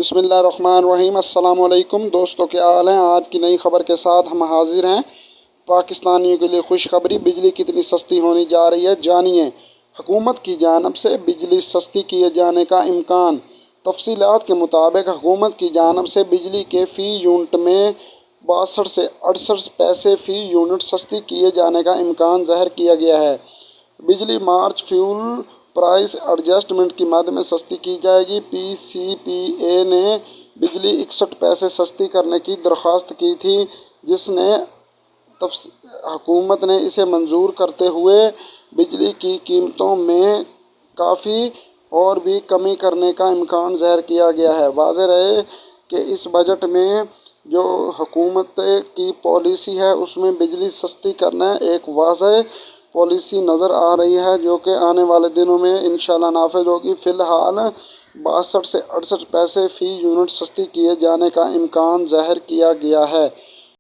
बिस्मिल्लाहिर्रहमानिर्रहीम। अस्सलाम वालेकुम दोस्तों, क्या हाल हैं। आज की नई खबर के साथ हम हाजिर हैं। पाकिस्तानियों के लिए खुशखबरी, बिजली कितनी सस्ती होने जा रही है जानिए। हुकूमत की जानब से बिजली सस्ती किए जाने का इम्कान। तफसीलात के मुताबिक हुकूमत की जानब से बिजली के फ़ी यूनिट में 62 से 68 पैसे फ़ी यूनिट सस्ती किए जाने का इम्कान ज़ाहिर किया गया है। बिजली मार्च फ्यूल प्राइस एडजस्टमेंट की मद में सस्ती की जाएगी। PCPA ने बिजली 61 पैसे सस्ती करने की दरख्वास्त की थी, जिसने हुकूमत ने इसे मंजूर करते हुए बिजली की कीमतों में काफ़ी और भी कमी करने का इम्कान ज़ाहिर किया गया है। वाज़ेह रहे कि इस बजट में जो हुकूमत की पॉलिसी है उसमें बिजली सस्ती करना एक वाज़ेह पॉलिसी नज़र आ रही है, जो कि आने वाले दिनों में इंशाल्लाह नाफिज होगी। फ़िलहाल 62 से 68 पैसे फ़ी यूनिट सस्ती किए जाने का इम्कान ज़ाहिर किया गया है।